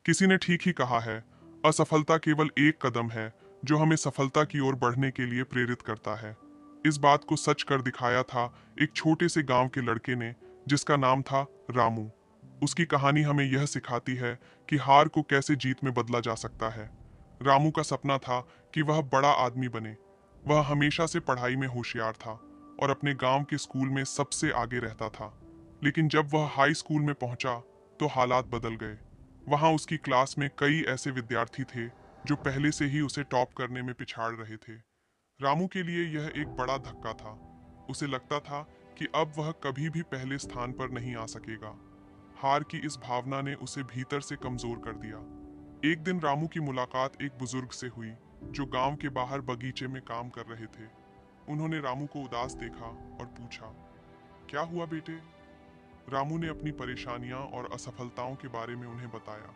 किसी ने ठीक ही कहा है, असफलता केवल एक कदम है जो हमें सफलता की ओर बढ़ने के लिए प्रेरित करता है। इस बात को सच कर दिखाया था एक छोटे से गांव के लड़के ने, जिसका नाम था रामू। उसकी कहानी हमें यह सिखाती है कि हार को कैसे जीत में बदला जा सकता है। रामू का सपना था कि वह बड़ा आदमी बने। वह हमेशा से पढ़ाई में होशियार था और अपने गांव के स्कूल में सबसे आगे रहता था। लेकिन जब वह हाई स्कूल में पहुंचा तो हालात बदल गए। वहां उसकी क्लास में कई ऐसे विद्यार्थी थे जो पहले से ही उसे टॉप करने में पिछाड़ रहे थे। रामू के लिए यह एक बड़ा धक्का था। उसे लगता था कि अब वह कभी भी पहले स्थान पर नहीं आ सकेगा। हार की इस भावना ने उसे भीतर से कमजोर कर दिया। एक दिन रामू की मुलाकात एक बुजुर्ग से हुई जो गांव के बाहर बगीचे में काम कर रहे थे। उन्होंने रामू को उदास देखा और पूछा, क्या हुआ बेटे? रामू ने अपनी परेशानियां और असफलताओं के बारे में उन्हें बताया।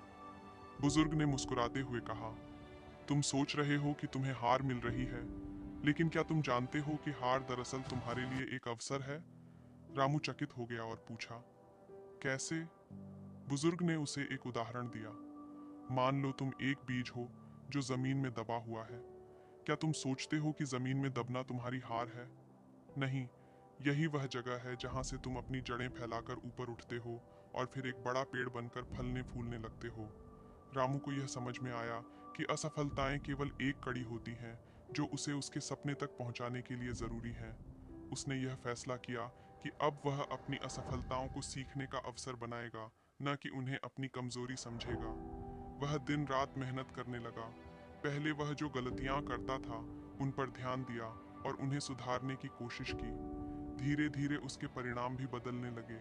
बुजुर्ग ने मुस्कुराते हुए कहा, तुम सोच रहे हो कि तुम्हें हार मिल रही है, लेकिन क्या तुम जानते हो कि हार दरअसल तुम्हारे लिए एक अवसर है? रामू चकित हो गया और पूछा, कैसे? बुजुर्ग ने उसे एक उदाहरण दिया। मान लो तुम एक बीज हो जो जमीन में दबा हुआ है। क्या तुम सोचते हो कि जमीन में दबना तुम्हारी हार है? नहीं, यही वह जगह है जहां से तुम अपनी जड़ें फैलाकर ऊपर उठते हो और फिर एक बड़ा पेड़ बनकर फलने फूलने लगते हो। रामू को यह समझ में आया कि असफलताएं केवल एक कड़ी होती हैं जो उसे उसके सपने तक पहुंचाने के लिए जरूरी है। उसने यह फैसला किया कि अब वह अपनी असफलताओं को सीखने का अवसर बनाएगा, न कि उन्हें अपनी कमजोरी समझेगा। वह दिन रात मेहनत करने लगा। पहले वह जो गलतियां करता था उन पर ध्यान दिया और उन्हें सुधारने की कोशिश की। धीरे धीरे उसके परिणाम भी बदलने लगे।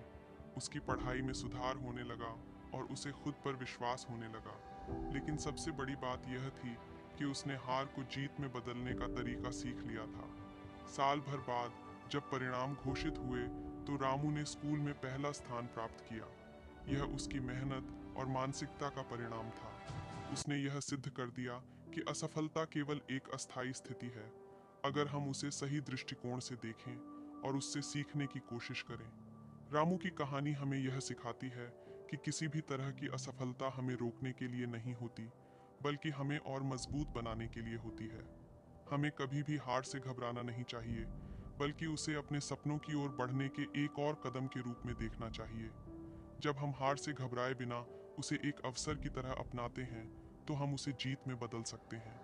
उसकी पढ़ाई में सुधार होने लगा और उसे खुद पर विश्वास होने लगा। लेकिन सबसे बड़ी बात यह थी कि उसने हार को जीत में बदलने का तरीका सीख लिया था। साल भर बाद जब परिणाम घोषित हुए तो रामू ने स्कूल में पहला स्थान प्राप्त किया। यह उसकी मेहनत और मानसिकता का परिणाम था। उसने यह सिद्ध कर दिया कि असफलता केवल एक अस्थायी स्थिति है, अगर हम उसे सही दृष्टिकोण से देखें और उससे सीखने की कोशिश करें। रामू की कहानी हमें यह सिखाती है कि किसी भी तरह की असफलता हमें रोकने के लिए नहीं होती, बल्कि हमें और मजबूत बनाने के लिए होती है। हमें कभी भी हार से घबराना नहीं चाहिए, बल्कि उसे अपने सपनों की ओर बढ़ने के एक और कदम के रूप में देखना चाहिए। जब हम हार से घबराए बिना उसे एक अवसर की तरह अपनाते हैं, तो हम उसे जीत में बदल सकते हैं।